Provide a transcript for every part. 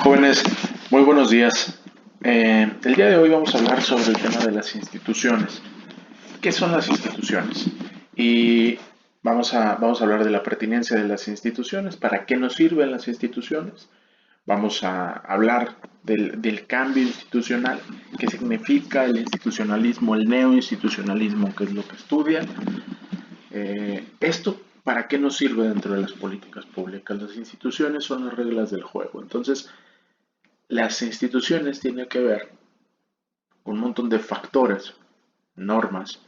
Jóvenes, muy buenos días. El día de hoy vamos a hablar sobre el tema de las instituciones. ¿Qué son las instituciones? Y vamos a hablar de la pertinencia de las instituciones, para qué nos sirven las instituciones. Vamos a hablar del cambio institucional, qué significa el institucionalismo, el neoinstitucionalismo, qué es lo que estudia. Esto, ¿para qué nos sirve dentro de las políticas públicas? Las instituciones son las reglas del juego. Entonces, las instituciones tienen que ver con un montón de factores, normas,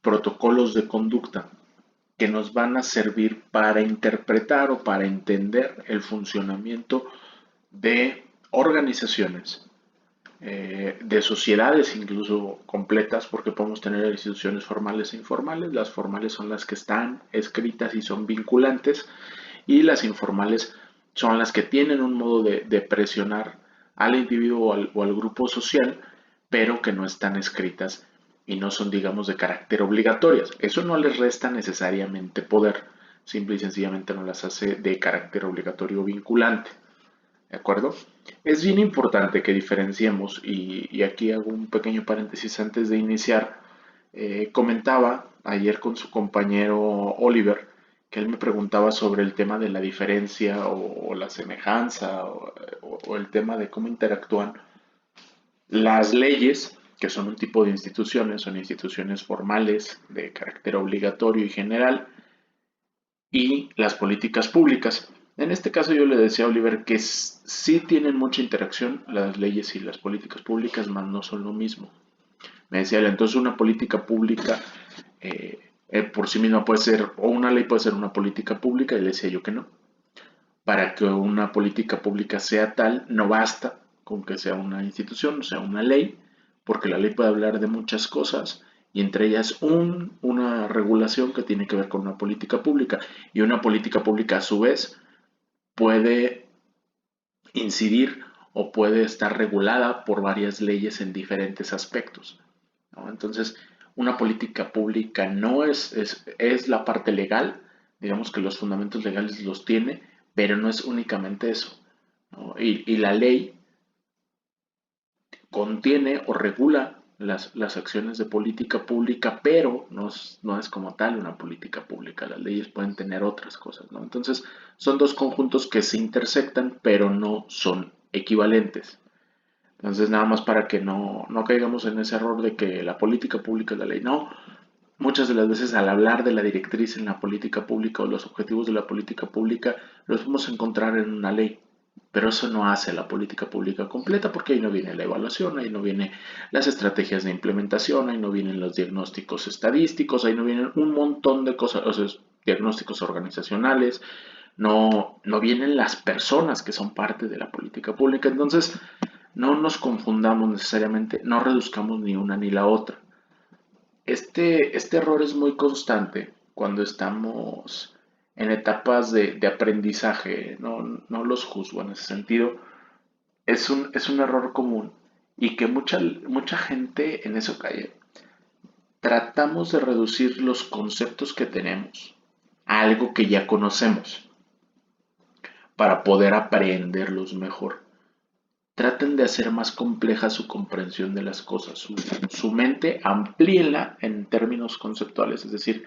protocolos de conducta que nos van a servir para interpretar o para entender el funcionamiento de organizaciones, de sociedades incluso completas, porque podemos tener instituciones formales e informales. Las formales son las que están escritas y son vinculantes, y las informales son las que tienen un modo de presionar al individuo o al grupo social, pero que no están escritas y no son, digamos, de carácter obligatorias. Eso no les resta necesariamente poder, simple y sencillamente no las hace de carácter obligatorio o vinculante. ¿De acuerdo? Es bien importante que diferenciemos, y aquí hago un pequeño paréntesis antes de iniciar. Comentaba ayer con su compañero Oliver que él me preguntaba sobre el tema de la diferencia o la semejanza o el tema de cómo interactúan las leyes, que son un tipo de instituciones, son instituciones formales de carácter obligatorio y general, y las políticas públicas. En este caso yo le decía a Oliver que sí tienen mucha interacción las leyes y las políticas públicas, mas no son lo mismo. Me decía él, entonces una política pública por sí misma puede ser, o una ley puede ser una política pública, y le decía yo que no. Para que una política pública sea tal, no basta con que sea una institución, o sea, una ley, porque la ley puede hablar de muchas cosas, y entre ellas una regulación que tiene que ver con una política pública. Y una política pública a su vez puede incidir o puede estar regulada por varias leyes en diferentes aspectos, ¿no? Entonces, una política pública no es la parte legal, digamos que los fundamentos legales los tiene, pero no es únicamente eso, ¿no? Y la ley contiene o regula las acciones de política pública, pero no es como tal una política pública. Las leyes pueden tener otras cosas, ¿no? Entonces, son dos conjuntos que se intersectan, pero no son equivalentes. Entonces, nada más para que no caigamos en ese error de que la política pública es la ley. No, muchas de las veces al hablar de la directriz en la política pública o los objetivos de la política pública, los vamos a encontrar en una ley. Pero eso no hace la política pública completa, porque ahí no viene la evaluación, ahí no vienen las estrategias de implementación, ahí no vienen los diagnósticos estadísticos, ahí no vienen un montón de cosas, o sea, diagnósticos organizacionales, no vienen las personas que son parte de la política pública. Entonces, no nos confundamos necesariamente, no reduzcamos ni una ni la otra. Este error es muy constante cuando estamos en etapas de aprendizaje. No los juzgo en ese sentido. Es un error común, y que mucha gente en eso cae. Tratamos de reducir los conceptos que tenemos a algo que ya conocemos para poder aprenderlos mejor. Traten de hacer más compleja su comprensión de las cosas, su mente amplíenla en términos conceptuales, es decir,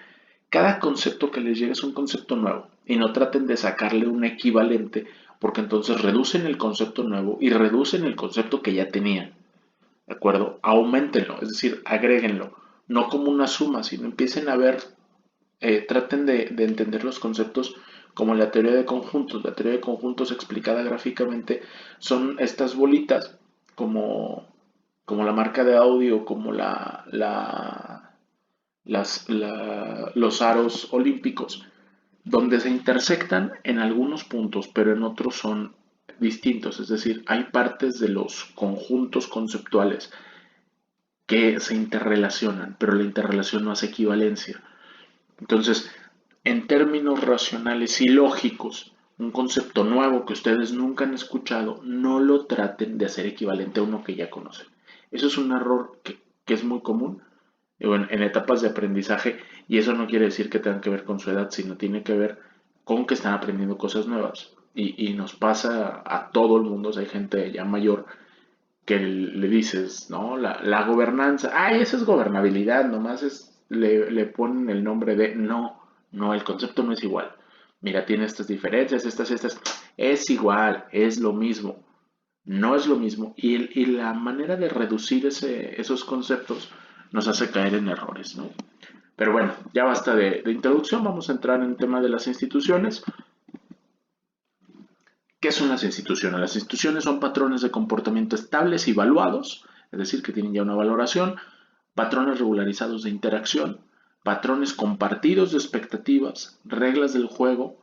cada concepto que les llegue es un concepto nuevo, y no traten de sacarle un equivalente, porque entonces reducen el concepto nuevo y reducen el concepto que ya tenían, ¿de acuerdo? Aumentenlo, es decir, agréguenlo, no como una suma, sino empiecen a ver, traten de entender los conceptos como la teoría de conjuntos. La teoría de conjuntos explicada gráficamente son estas bolitas, como, como la marca de audio, como los aros olímpicos, donde se intersectan en algunos puntos, pero en otros son distintos. Es decir, hay partes de los conjuntos conceptuales que se interrelacionan, pero la interrelación no hace equivalencia. Entonces, en términos racionales y lógicos, un concepto nuevo que ustedes nunca han escuchado, no lo traten de hacer equivalente a uno que ya conocen. Eso es un error que es muy común en etapas de aprendizaje, y eso no quiere decir que tengan que ver con su edad, sino tiene que ver con que están aprendiendo cosas nuevas. y nos pasa a todo el mundo, o sea, hay gente ya mayor que le dices, ¿no? La gobernanza, ay, eso es gobernabilidad, nomás le ponen el nombre de, no, no, el concepto no es igual. Mira, tiene estas diferencias, estas, es igual, es lo mismo, no es lo mismo. Y la manera de reducir esos conceptos nos hace caer en errores, ¿no? Pero bueno, ya basta de introducción, vamos a entrar en el tema de las instituciones. ¿Qué son las instituciones? Las instituciones son patrones de comportamiento estables y evaluados, es decir, que tienen ya una valoración, patrones regularizados de interacción, patrones compartidos de expectativas, reglas del juego,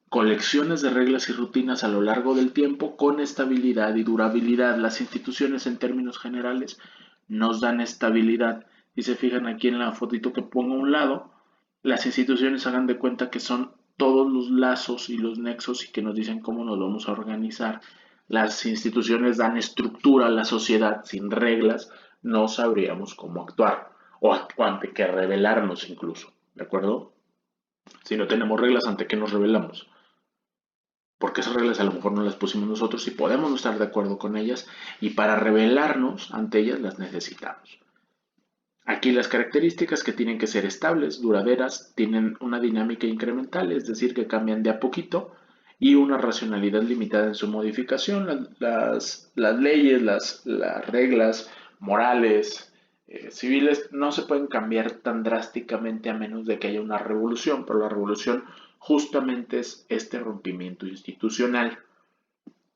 colecciones de reglas y rutinas a lo largo del tiempo con estabilidad y durabilidad. Las instituciones en términos generales nos dan estabilidad. Si se fijan aquí en la fotito que pongo a un lado, las instituciones hagan de cuenta que son todos los lazos y los nexos y que nos dicen cómo nos vamos a organizar. Las instituciones dan estructura a la sociedad. Sin reglas no sabríamos cómo actuar o ante qué rebelarnos incluso. ¿De acuerdo? Si no tenemos reglas, ¿ante qué nos rebelamos? Porque esas reglas a lo mejor no las pusimos nosotros y podemos no estar de acuerdo con ellas y para rebelarnos ante ellas las necesitamos. Aquí las características que tienen que ser estables, duraderas, tienen una dinámica incremental, es decir, que cambian de a poquito y una racionalidad limitada en su modificación. Las leyes, las reglas morales, civiles no se pueden cambiar tan drásticamente a menos de que haya una revolución, pero la revolución justamente es este rompimiento institucional,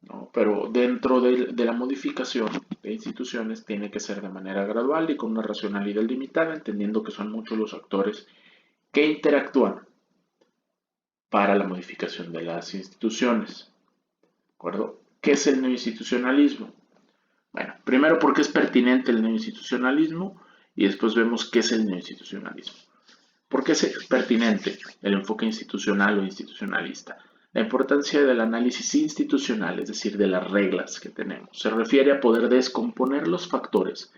¿no? Pero dentro de la modificación de instituciones tiene que ser de manera gradual y con una racionalidad limitada, entendiendo que son muchos los actores que interactúan para la modificación de las instituciones. ¿De acuerdo? ¿Qué es el neoinstitucionalismo? Bueno, primero porque es pertinente el neoinstitucionalismo y después vemos qué es el neoinstitucionalismo. ¿Por qué es pertinente el enfoque institucional o institucionalista? La importancia del análisis institucional, es decir, de las reglas que tenemos, se refiere a poder descomponer los factores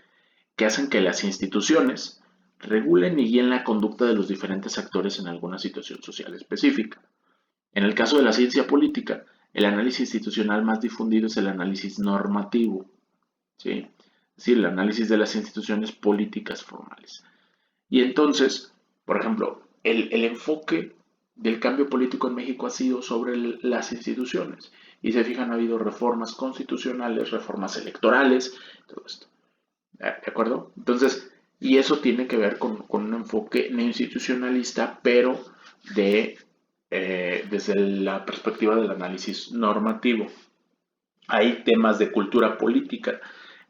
que hacen que las instituciones regulen y guíen la conducta de los diferentes actores en alguna situación social específica. En el caso de la ciencia política, el análisis institucional más difundido es el análisis normativo, ¿sí? Es decir, el análisis de las instituciones políticas formales. Y entonces, por ejemplo, el enfoque del cambio político en México ha sido sobre las instituciones. Y se fijan, ha habido reformas constitucionales, reformas electorales, todo esto. ¿De acuerdo? Entonces, y eso tiene que ver con un enfoque neoinstitucionalista, pero desde la perspectiva del análisis normativo. Hay temas de cultura política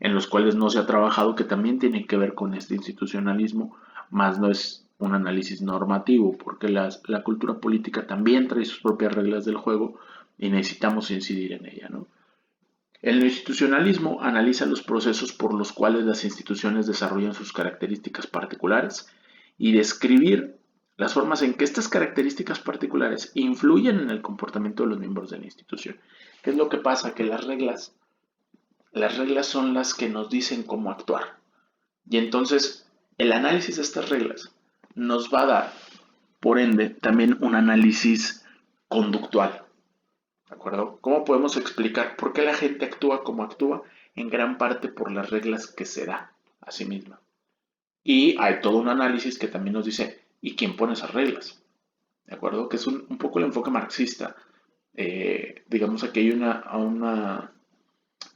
en los cuales no se ha trabajado que también tienen que ver con este institucionalismo, más no es un análisis normativo, porque la cultura política también trae sus propias reglas del juego y necesitamos incidir en ella, ¿no? El institucionalismo analiza los procesos por los cuales las instituciones desarrollan sus características particulares y describir las formas en que estas características particulares influyen en el comportamiento de los miembros de la institución. ¿Qué es lo que pasa? Que las reglas son las que nos dicen cómo actuar. Y entonces el análisis de estas reglas nos va a dar, por ende, también un análisis conductual. ¿De acuerdo? ¿Cómo podemos explicar por qué la gente actúa como actúa? En gran parte por las reglas que se da a sí misma. Y hay todo un análisis que también nos dice, ¿y quién pone esas reglas? ¿De acuerdo? Que es un poco el enfoque marxista. Digamos aquí hay una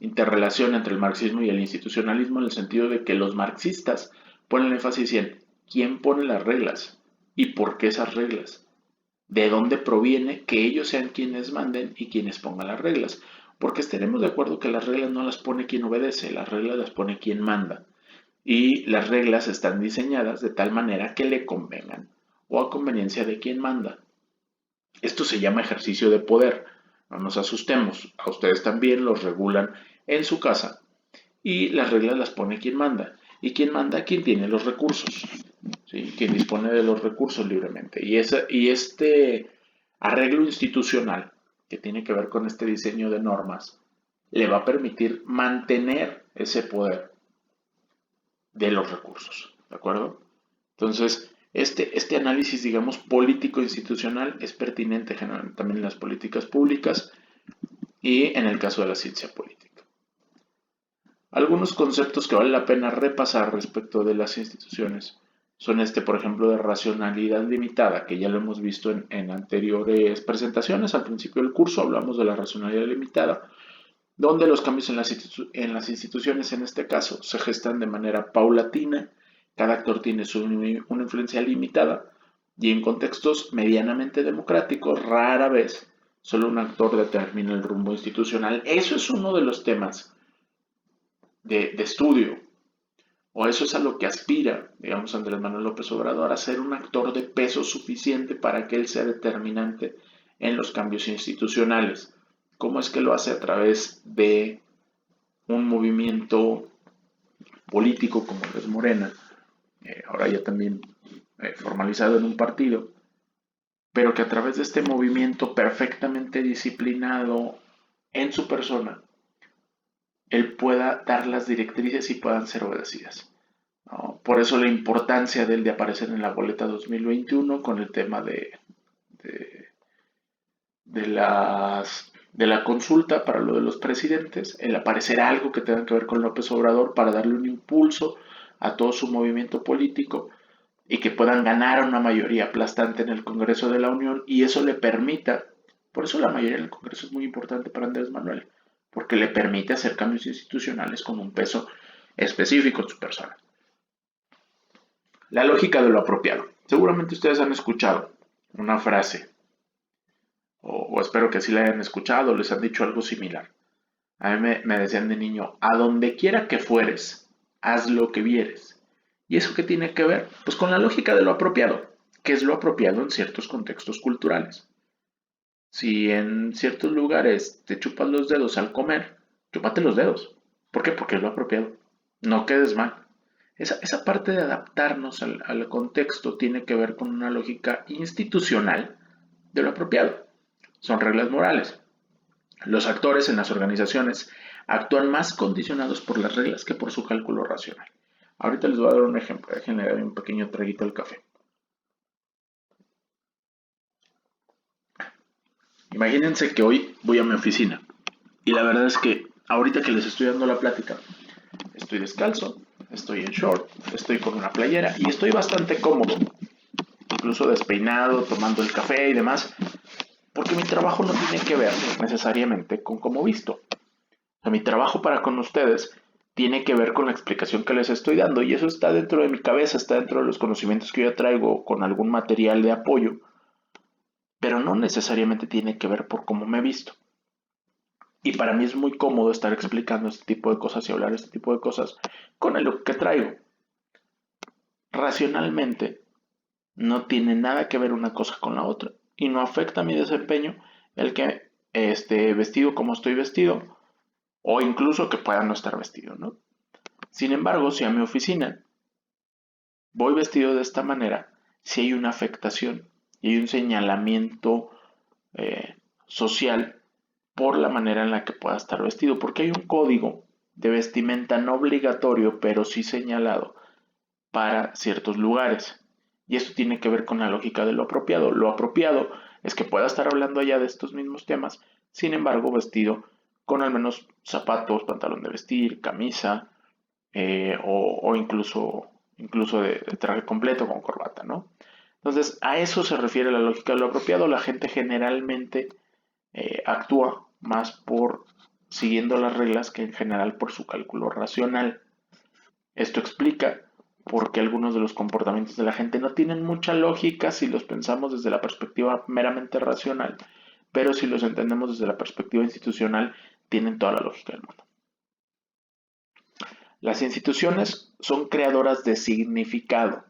interrelación entre el marxismo y el institucionalismo en el sentido de que los marxistas ponen énfasis en quién pone las reglas y por qué esas reglas, de dónde proviene que ellos sean quienes manden y quienes pongan las reglas, porque estaremos de acuerdo que las reglas no las pone quien obedece, las reglas las pone quien manda y las reglas están diseñadas de tal manera que le convengan o a conveniencia de quien manda. Esto se llama ejercicio de poder. No nos asustemos, a ustedes también los regulan en su casa y las reglas las pone quien manda. ¿Y quien manda? Quien tiene los recursos, ¿sí? Quien dispone de los recursos libremente. Y este arreglo institucional que tiene que ver con este diseño de normas le va a permitir mantener ese poder de los recursos, ¿de acuerdo? Entonces, este análisis, digamos, político-institucional es pertinente generalmente también en las políticas públicas y en el caso de la ciencia política. Algunos conceptos que vale la pena repasar respecto de las instituciones son por ejemplo, de racionalidad limitada, que ya lo hemos visto en anteriores presentaciones. Al principio del curso hablamos de la racionalidad limitada, donde los cambios en las instituciones, en este caso, se gestan de manera paulatina, cada actor tiene una influencia limitada, y en contextos medianamente democráticos, rara vez solo un actor determina el rumbo institucional. Eso es uno de los temas de estudio, o eso es a lo que aspira, digamos, Andrés Manuel López Obrador, a ser un actor de peso suficiente para que él sea determinante en los cambios institucionales. ¿Cómo es que lo hace? A través de un movimiento político como es Morena, ahora ya también formalizado en un partido, pero que a través de este movimiento perfectamente disciplinado en su persona, él pueda dar las directrices y puedan ser obedecidas, ¿no? Por eso la importancia de él de aparecer en la boleta 2021 con el tema de, de la consulta para lo de los presidentes, el aparecer algo que tenga que ver con López Obrador para darle un impulso a todo su movimiento político y que puedan ganar una mayoría aplastante en el Congreso de la Unión y eso le permita, por eso la mayoría en el Congreso es muy importante para Andrés Manuel, porque le permite hacer cambios institucionales con un peso específico en su persona. La lógica de lo apropiado. Seguramente ustedes han escuchado una frase, o espero que sí la hayan escuchado, les han dicho algo similar. A mí me decían de niño, a donde quiera que fueres, haz lo que vieres. ¿Y eso qué tiene que ver? Pues con la lógica de lo apropiado, que es lo apropiado en ciertos contextos culturales. Si en ciertos lugares te chupas los dedos al comer, chúpate los dedos. ¿Por qué? Porque es lo apropiado. No quedes mal. Esa parte de adaptarnos al contexto tiene que ver con una lógica institucional de lo apropiado. Son reglas morales. Los actores en las organizaciones actúan más condicionados por las reglas que por su cálculo racional. Ahorita les voy a dar un ejemplo. Déjenle dar un pequeño traguito al café. Imagínense que hoy voy a mi oficina y la verdad es que ahorita que les estoy dando la plática, estoy descalzo, estoy en short, estoy con una playera y estoy bastante cómodo, incluso despeinado, tomando el café y demás, porque mi trabajo no tiene que ver necesariamente con cómo visto. O sea, mi trabajo para con ustedes tiene que ver con la explicación que les estoy dando y eso está dentro de mi cabeza, está dentro de los conocimientos que yo traigo con algún material de apoyo, pero no necesariamente tiene que ver por cómo me he visto. Y para mí es muy cómodo estar explicando este tipo de cosas y hablar de este tipo de cosas con el look que traigo. Racionalmente, no tiene nada que ver una cosa con la otra y no afecta mi desempeño el que esté vestido como estoy vestido o incluso que pueda no estar vestido, ¿no? Sin embargo, si a mi oficina voy vestido de esta manera, si hay una afectación y hay un señalamiento eh, social por la manera en la que pueda estar vestido, porque hay un código de vestimenta no obligatorio, pero sí señalado para ciertos lugares. Y esto tiene que ver con la lógica de lo apropiado. Lo apropiado es que pueda estar hablando allá de estos mismos temas, sin embargo, vestido con al menos zapatos, pantalón de vestir, camisa, o incluso de traje completo con corbata, ¿no? Entonces, a eso se refiere la lógica de lo apropiado. La gente generalmente actúa más por siguiendo las reglas que en general por su cálculo racional. Esto explica por qué algunos de los comportamientos de la gente no tienen mucha lógica si los pensamos desde la perspectiva meramente racional, pero si los entendemos desde la perspectiva institucional, tienen toda la lógica del mundo. Las instituciones son creadoras de significado.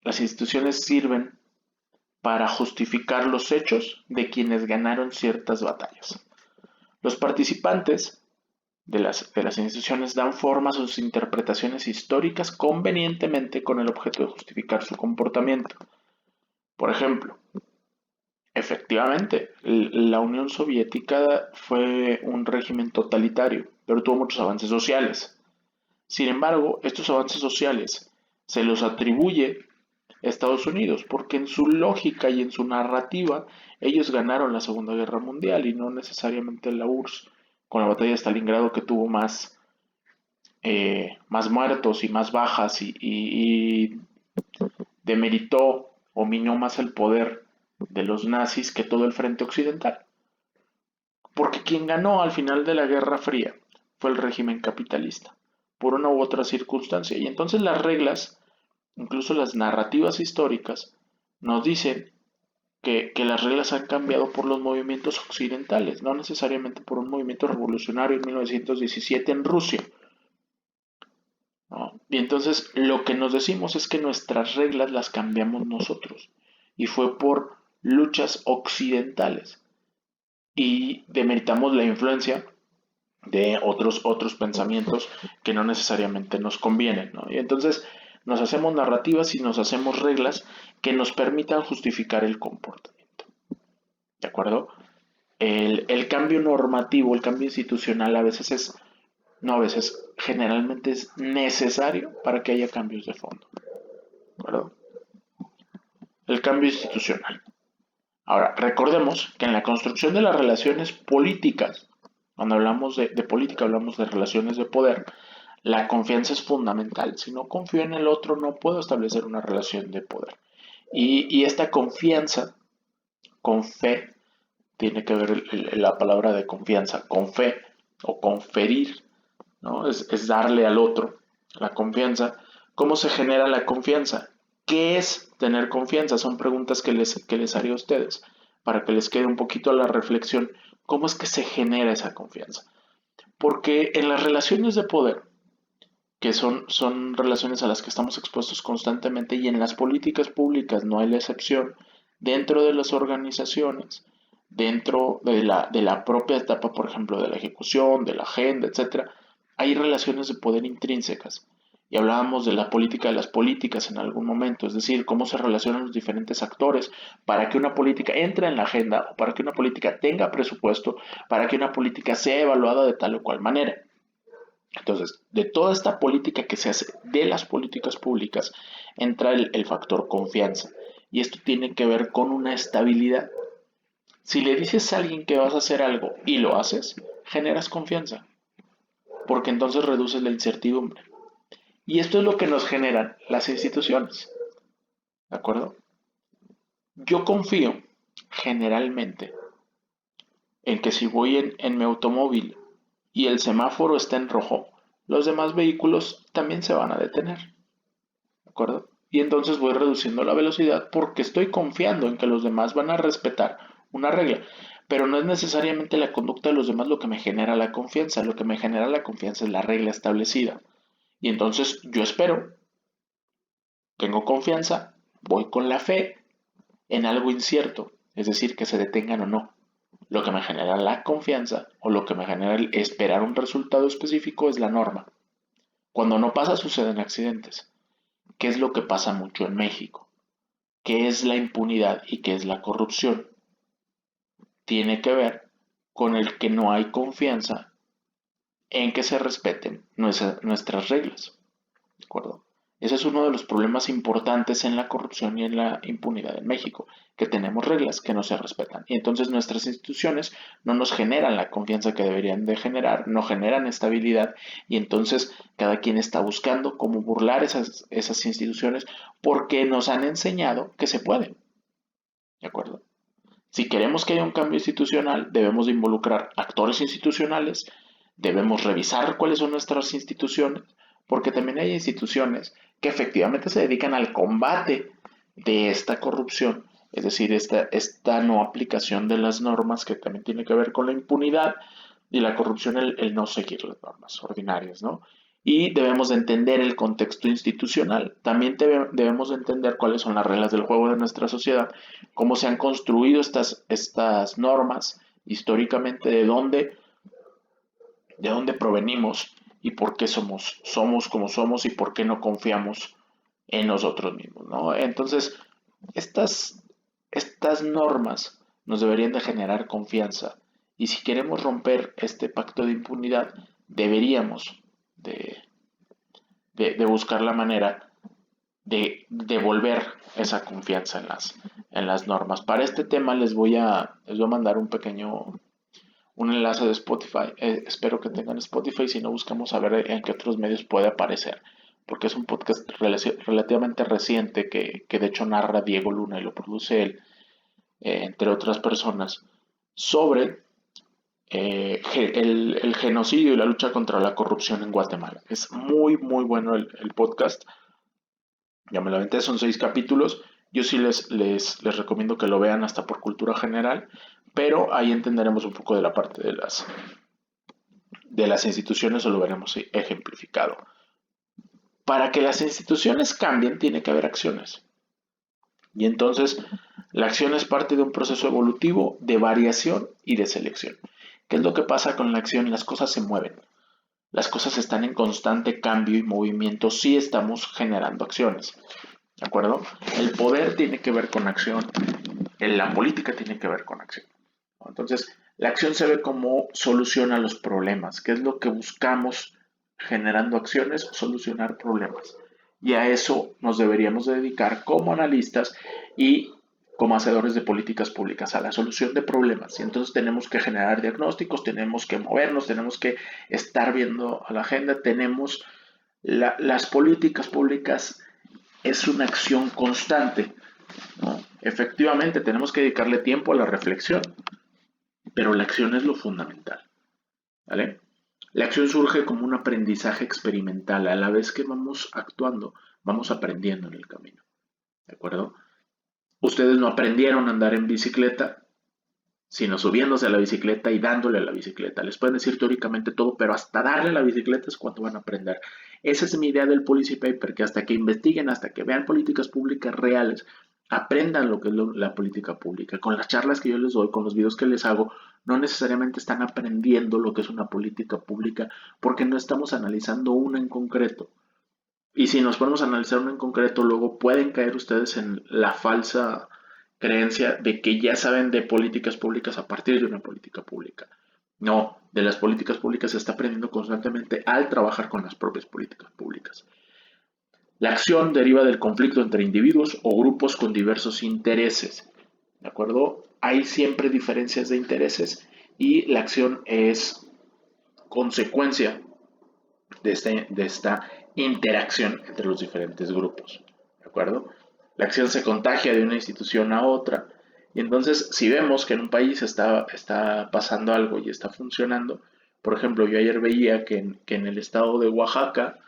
Las instituciones sirven para justificar los hechos de quienes ganaron ciertas batallas. Los participantes de las instituciones dan forma a sus interpretaciones históricas convenientemente con el objeto de justificar su comportamiento. Por ejemplo, efectivamente, la Unión Soviética fue un régimen totalitario, pero tuvo muchos avances sociales. Sin embargo, estos avances sociales se los atribuye Estados Unidos, porque en su lógica y en su narrativa ellos ganaron la Segunda Guerra Mundial y no necesariamente la URSS, con la batalla de Stalingrado que tuvo más muertos y más bajas y demeritó o minó más el poder de los nazis que todo el frente occidental. Porque quien ganó al final de la Guerra Fría fue el régimen capitalista, por una u otra circunstancia. Y entonces las reglas, incluso las narrativas históricas, nos dicen que las reglas han cambiado por los movimientos occidentales, no necesariamente por un movimiento revolucionario en 1917 en Rusia. ¿No? Y entonces lo que nos decimos es que nuestras reglas las cambiamos nosotros. Y fue por luchas occidentales. Y demeritamos la influencia de otros pensamientos que no necesariamente nos convienen, ¿no? Y entonces nos hacemos narrativas y nos hacemos reglas que nos permitan justificar el comportamiento. ¿De acuerdo? El cambio normativo, el cambio institucional a veces es, no a veces, generalmente es necesario para que haya cambios de fondo. ¿De acuerdo? El cambio institucional. Ahora, recordemos que en la construcción de las relaciones políticas, cuando hablamos de política, hablamos de relaciones de poder, la confianza es fundamental. Si no confío en el otro, no puedo establecer una relación de poder. Y esta confianza, con fe, tiene que ver la palabra de confianza, con fe o conferir, ¿no? Es darle al otro la confianza. ¿Cómo se genera la confianza? ¿Qué es tener confianza? Son preguntas que les haré a ustedes para que les quede un poquito a la reflexión. ¿Cómo es que se genera esa confianza? Porque en las relaciones de poder, que son relaciones a las que estamos expuestos constantemente y en las políticas públicas no hay la excepción, dentro de las organizaciones, dentro de la propia etapa, por ejemplo, de la ejecución, de la agenda, etcétera, hay relaciones de poder intrínsecas. Y hablábamos de la política de las políticas en algún momento, es decir, cómo se relacionan los diferentes actores para que una política entre en la agenda o para que una política tenga presupuesto, para que una política sea evaluada de tal o cual manera. Entonces, de toda esta política que se hace de las políticas públicas, entra el factor confianza. Y esto tiene que ver con una estabilidad. Si le dices a alguien que vas a hacer algo y lo haces, generas confianza, porque entonces reduces la incertidumbre. Y esto es lo que nos generan las instituciones. ¿De acuerdo? Yo confío generalmente en que si voy en mi automóvil y el semáforo está en rojo, los demás vehículos también se van a detener. ¿De acuerdo? Y entonces voy reduciendo la velocidad porque estoy confiando en que los demás van a respetar una regla. Pero no es necesariamente la conducta de los demás lo que me genera la confianza. Lo que me genera la confianza es la regla establecida. Y entonces yo espero, tengo confianza, voy con la fe en algo incierto, es decir, que se detengan o no. Lo que me genera la confianza o lo que me genera el esperar un resultado específico es la norma. Cuando no pasa, suceden accidentes. ¿Qué es lo que pasa mucho en México? ¿Qué es la impunidad y qué es la corrupción? Tiene que ver con el que no hay confianza en que se respeten nuestras reglas. ¿De acuerdo? Ese es uno de los problemas importantes en la corrupción y en la impunidad en México, que tenemos reglas que no se respetan. Y entonces nuestras instituciones no nos generan la confianza que deberían de generar, no generan estabilidad y entonces cada quien está buscando cómo burlar esas instituciones porque nos han enseñado que se puede. ¿De acuerdo? Si queremos que haya un cambio institucional, debemos de involucrar actores institucionales, debemos revisar cuáles son nuestras instituciones, porque también hay instituciones que efectivamente se dedican al combate de esta corrupción, es decir, esta no aplicación de las normas que también tiene que ver con la impunidad y la corrupción, el no seguir las normas ordinarias, ¿no? Y debemos de entender el contexto institucional. También debemos de entender cuáles son las reglas del juego de nuestra sociedad, cómo se han construido estas normas históricamente, de dónde provenimos y por qué somos como somos y por qué no confiamos en nosotros mismos, ¿no? Entonces, estas normas nos deberían de generar confianza y si queremos romper este pacto de impunidad, deberíamos de buscar la manera devolver esa confianza en las normas. Para este tema les voy a mandar un enlace de Spotify. Espero que tengan Spotify, si no buscamos a ver en qué otros medios puede aparecer, porque es un podcast relativamente reciente que de hecho narra Diego Luna y lo produce él, entre otras personas, sobre el genocidio y la lucha contra la corrupción en Guatemala. Es muy, muy bueno el podcast. Ya me lo aventé, son 6 capítulos. Yo sí les recomiendo que lo vean hasta por cultura general, pero ahí entenderemos un poco de la parte de las instituciones, o lo veremos ejemplificado. Para que las instituciones cambien, tiene que haber acciones. Y entonces, la acción es parte de un proceso evolutivo de variación y de selección. ¿Qué es lo que pasa con la acción? Las cosas se mueven. Las cosas están en constante cambio y movimiento si estamos generando acciones. ¿De acuerdo? El poder tiene que ver con acción, la política tiene que ver con acción. Entonces, la acción se ve como solución a los problemas. ¿Qué es lo que buscamos generando acciones? Solucionar problemas. Y a eso nos deberíamos dedicar como analistas y como hacedores de políticas públicas, a la solución de problemas. Y entonces tenemos que generar diagnósticos, tenemos que movernos, tenemos que estar viendo a la agenda, tenemos las políticas públicas es una acción constante, ¿no? Efectivamente, tenemos que dedicarle tiempo a la reflexión, pero la acción es lo fundamental, ¿vale? La acción surge como un aprendizaje experimental. A la vez que vamos actuando, vamos aprendiendo en el camino, ¿de acuerdo? Ustedes no aprendieron a andar en bicicleta, sino subiéndose a la bicicleta y dándole a la bicicleta. Les pueden decir teóricamente todo, pero hasta darle a la bicicleta es cuando van a aprender. Esa es mi idea del policy paper, que hasta que investiguen, hasta que vean políticas públicas reales, aprendan lo que es la política pública. Con las charlas que yo les doy, con los videos que les hago, no necesariamente están aprendiendo lo que es una política pública, porque no estamos analizando una en concreto. Y si nos ponemos a analizar una en concreto, luego pueden caer ustedes en la falsa creencia de que ya saben de políticas públicas a partir de una política pública. No, de las políticas públicas se está aprendiendo constantemente al trabajar con las propias políticas públicas. La acción deriva del conflicto entre individuos o grupos con diversos intereses. ¿De acuerdo? Hay siempre diferencias de intereses y la acción es consecuencia de esta interacción entre los diferentes grupos. ¿De acuerdo? La acción se contagia de una institución a otra. Y entonces, si vemos que en un país está pasando algo y está funcionando, por ejemplo, yo ayer veía que en el estado de Oaxaca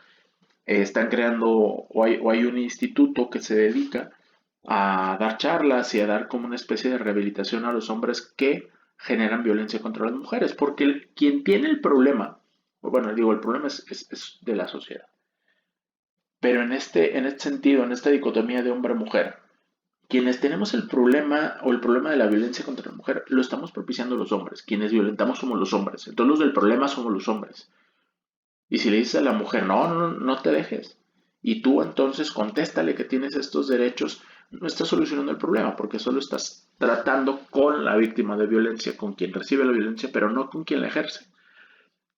están creando o hay un instituto que se dedica a dar charlas y a dar como una especie de rehabilitación a los hombres que generan violencia contra las mujeres, porque quien tiene el problema, bueno, digo, el problema es de la sociedad, pero en este sentido, en esta dicotomía de hombre-mujer, quienes tenemos el problema o el problema de la violencia contra la mujer, lo estamos propiciando los hombres, quienes violentamos somos los hombres, entonces los del problema somos los hombres. Y si le dices a la mujer, no, no, no te dejes, y tú entonces contéstale que tienes estos derechos, no estás solucionando el problema, porque solo estás tratando con la víctima de violencia, con quien recibe la violencia, pero no con quien la ejerce.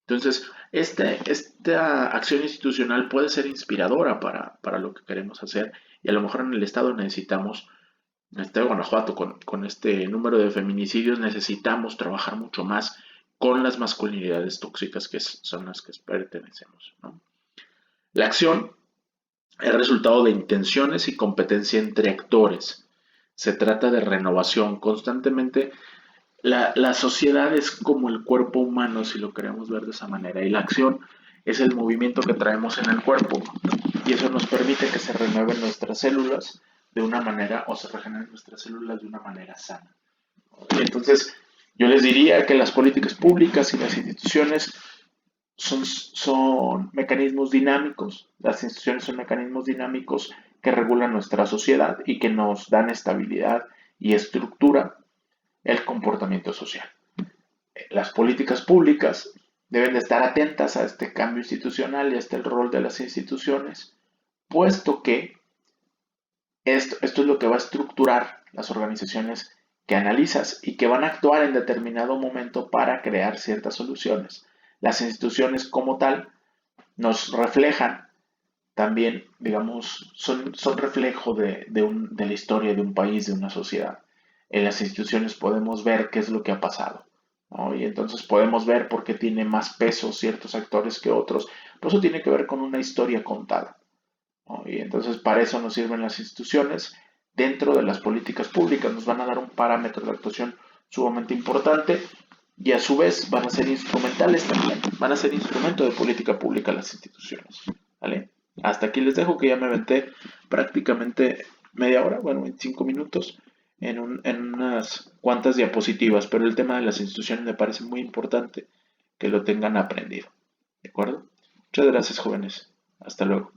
Entonces, esta acción institucional puede ser inspiradora para lo que queremos hacer, y a lo mejor en el Estado necesitamos, en el Estado de Guanajuato, con este número de feminicidios, necesitamos trabajar mucho más con las masculinidades tóxicas que son las que pertenecemos, ¿no? La acción es resultado de intenciones y competencia entre actores. Se trata de renovación. Constantemente la sociedad es como el cuerpo humano, si lo queremos ver de esa manera, y la acción es el movimiento que traemos en el cuerpo, y eso nos permite que se renueven nuestras células de una manera, o se regeneren nuestras células de una manera sana. Entonces, yo les diría que las políticas públicas y las instituciones son mecanismos dinámicos. Las instituciones son mecanismos dinámicos que regulan nuestra sociedad y que nos dan estabilidad y estructura el comportamiento social. Las políticas públicas deben de estar atentas a este cambio institucional y a este rol de las instituciones, puesto que esto es lo que va a estructurar las organizaciones que analizas y que van a actuar en determinado momento para crear ciertas soluciones. Las instituciones como tal nos reflejan también, digamos, son reflejo de la historia de un país, de una sociedad. En las instituciones podemos ver qué es lo que ha pasado, ¿no? Y entonces podemos ver por qué tiene más peso ciertos actores que otros. Pero eso tiene que ver con una historia contada, ¿no? Y entonces para eso nos sirven las instituciones. Dentro de las políticas públicas nos van a dar un parámetro de actuación sumamente importante y a su vez van a ser instrumentales también, van a ser instrumento de política pública las instituciones, ¿vale? Hasta aquí les dejo que ya me aventé prácticamente media hora, bueno, 25 minutos en unas cuantas diapositivas, pero el tema de las instituciones me parece muy importante que lo tengan aprendido, ¿de acuerdo? Muchas gracias, jóvenes. Hasta luego.